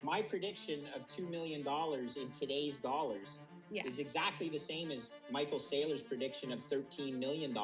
My prediction of $2 million in today's dollars is exactly the same as Michael Saylor's prediction of $13 million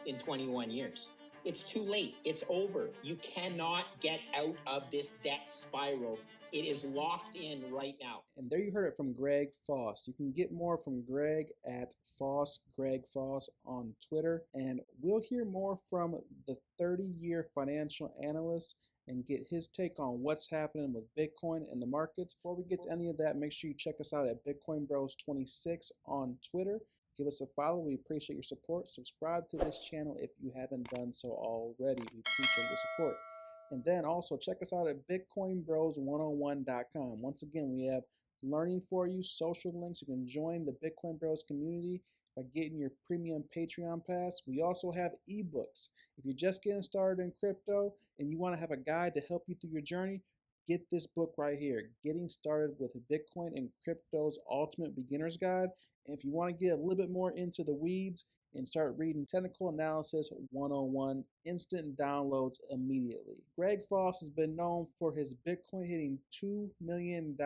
in 21 years. It's too late. It's over. You cannot get out of this debt spiral. It is locked in right now. And there you heard it from Greg Foss. You can get more from Greg at Foss, Greg Foss on Twitter. And we'll hear more from the 30-year financial analyst and get his take on what's happening with Bitcoin and the markets. Before we get to any of that, make sure you check us out at Bitcoin Bros 26 on Twitter. Give us a follow. We appreciate your support. Subscribe to this channel if you haven't done so already. We appreciate your support. And then also check us out at bitcoinbros101.com. Once again, we have learning for you, social links. You can join the Bitcoin Bros community by getting your premium Patreon pass. We also have ebooks. If you're just getting started in crypto and you want to have a guide to help you through your journey, get this book right here, Getting Started with Bitcoin and Crypto's Ultimate Beginner's Guide. And if you want to get a little bit more into the weeds and start reading Technical Analysis 101, instant downloads immediately. Greg Foss has been known for his Bitcoin hitting $2 million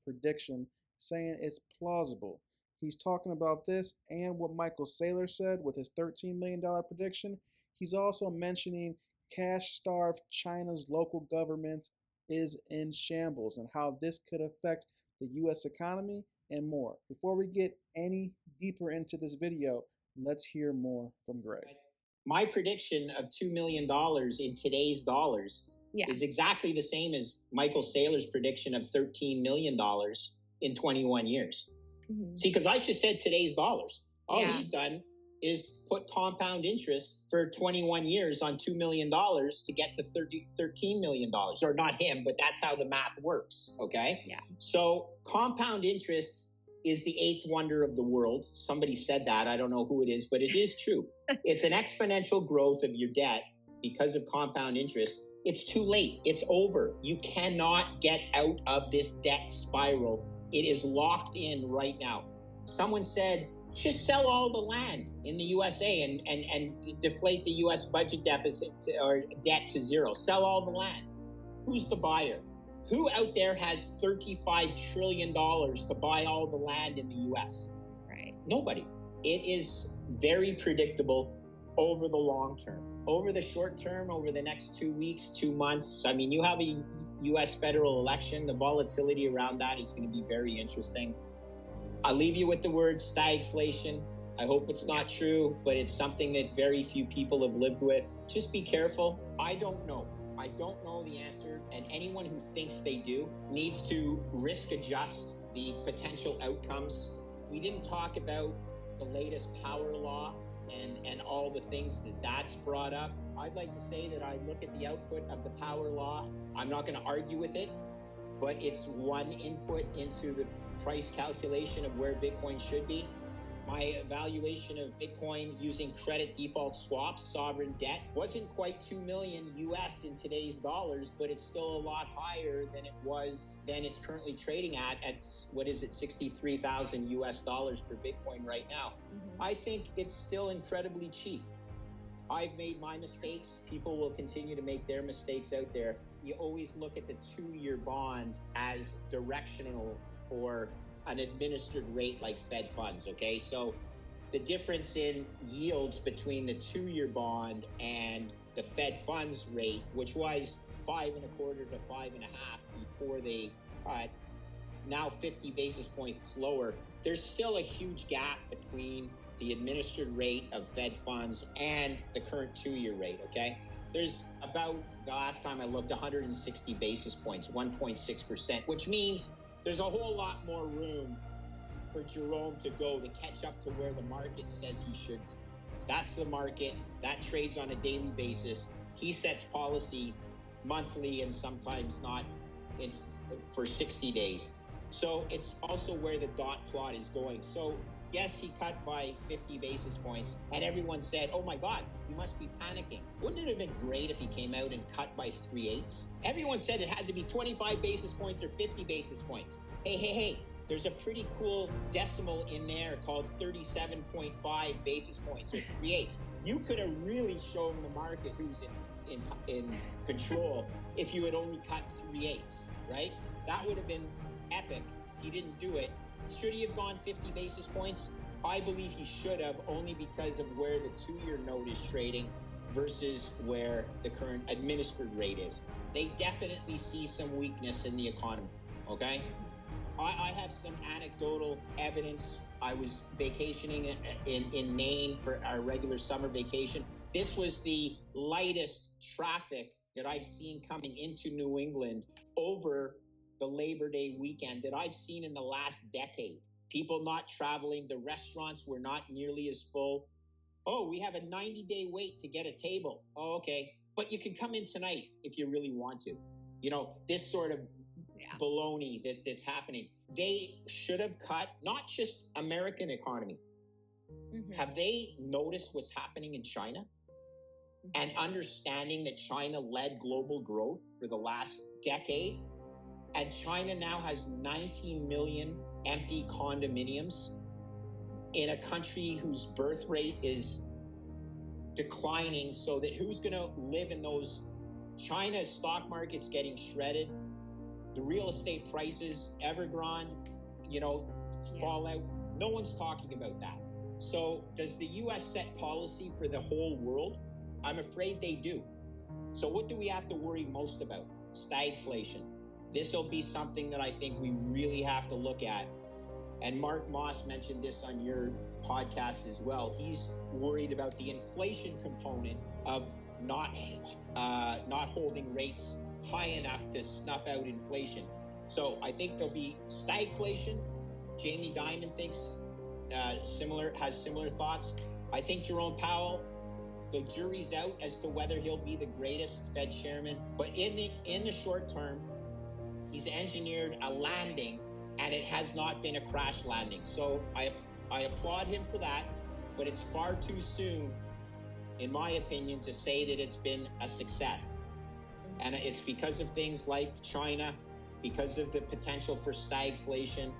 prediction, saying it's plausible. He's talking about this and what Michael Saylor said with his $13 million prediction. He's also mentioning cash-starved China's local governments is in shambles and how this could affect the U.S. economy and more. Before we get any deeper into this video, let's hear more from Greg. My prediction of $2 million in today's dollars is exactly the same as Michael Saylor's prediction of $13 million in 21 years. See, because I just said today's dollars. All he's done is put compound interest for 21 years on $2 million to get to $13 million. Or not him, but that's how the math works, okay? Yeah. So compound interest is the eighth wonder of the world. Somebody said that. I don't know who it is, but it is true. It's an exponential growth of your debt because of compound interest. It's too late. It's over. You cannot get out of this debt spiral. It is locked in right now. Someone said, just sell all the land in the USA and deflate the US budget deficit or debt to zero. Sell all the land. Who's the buyer? Who out there has $35 trillion to buy all the land in the US? Right. Nobody. It is very predictable over the long term. Over the short term, over the next 2 weeks, 2 months, I mean, you have a US federal election. The volatility around that is going to be very interesting. I'll leave you with the word stagflation. I hope it's not true, but it's something that very few people have lived with. Just be careful. I don't know. I don't know the answer, and anyone who thinks they do needs to risk adjust the potential outcomes. We didn't talk about the latest power law and all the things that that's brought up. I'd like to say that I look at the output of the power law. I'm not going to argue with it, but it's one input into the price calculation of where Bitcoin should be. My evaluation of Bitcoin using credit default swaps, sovereign debt, wasn't quite 2 million US in today's dollars, but it's still a lot higher than it was, than it's currently trading at what is it, 63,000 US dollars per Bitcoin right now. I think it's still incredibly cheap. I've made my mistakes. People will continue to make their mistakes out there. You always look at the 2-year bond as directional for an administered rate like Fed funds, okay? So the difference in yields between the 2-year bond and the Fed funds rate, which was 5.25 to 5.5 before they cut, now 50 basis points lower, there's still a huge gap between the administered rate of Fed funds and the current 2-year rate, okay? There's about, the last time I looked, 160 basis points, 1.6%, which means there's a whole lot more room for Jerome to go to catch up to where the market says he should be. That's the market. That trades on a daily basis. He sets policy monthly and sometimes not for 60 days. So it's also where the dot plot is going. So yes, he cut by 50 basis points, and everyone said, oh my God, he must be panicking. Wouldn't it have been great if he came out and cut by 3/8? Everyone said it had to be 25 basis points or 50 basis points. Hey, there's a pretty cool decimal in there called 37.5 basis points or 3/8. You could have really shown the market who's in control if you had only cut 3/8, right? That would have been epic. He didn't do it. Should he have gone 50 basis points? I believe he should have, only because of where the 2-year note is trading versus where the current administered rate is. They definitely see some weakness in the economy, okay? I have some anecdotal evidence. I was vacationing in Maine for our regular summer vacation. This was the lightest traffic that I've seen coming into New England over the Labor Day weekend that I've seen in the last decade. People not traveling, the restaurants were not nearly as full. Oh, we have a 90-day wait to get a table. Oh, okay. But you can come in tonight if you really want to. You know, this sort of baloney that's happening. They should have cut not just American economy. Mm-hmm. Have they noticed what's happening in China? Mm-hmm. And understanding that China led global growth for the last decade? And China now has 19 million empty condominiums in a country whose birth rate is declining, so that who's going to live in those? China's stock market's getting shredded. The real estate prices, Evergrande, fall out. No one's talking about that. So does the U.S. set policy for the whole world? I'm afraid they do. So what do we have to worry most about? Stagflation. This will be something that I think we really have to look at. And Mark Moss mentioned this on your podcast as well. He's worried about the inflation component of not holding rates high enough to snuff out inflation. So I think there'll be stagflation. Jamie Dimon thinks has similar thoughts. I think Jerome Powell, the jury's out as to whether he'll be the greatest Fed chairman. But in the short term, he's engineered a landing, and it has not been a crash landing. So I applaud him for that, but it's far too soon, in my opinion, to say that it's been a success. And it's because of things like China, because of the potential for stagflation,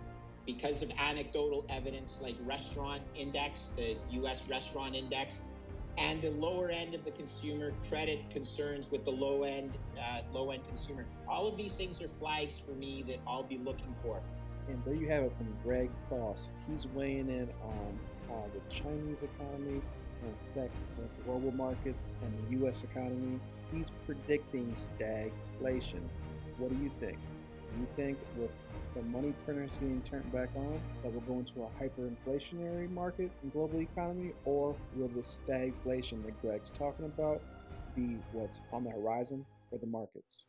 because of anecdotal evidence like restaurant index, the U.S. restaurant index, and the lower end of the consumer, credit concerns with the low-end consumer. All of these things are flags for me that I'll be looking for. And there you have it from Greg Foss. He's weighing in on how the Chinese economy can affect the global markets and the U.S. economy. He's predicting stagflation. What do you think? Do you think with the money printers being turned back on that we'll go into a hyperinflationary market and global economy, or will the stagflation that Greg's talking about be what's on the horizon for the markets?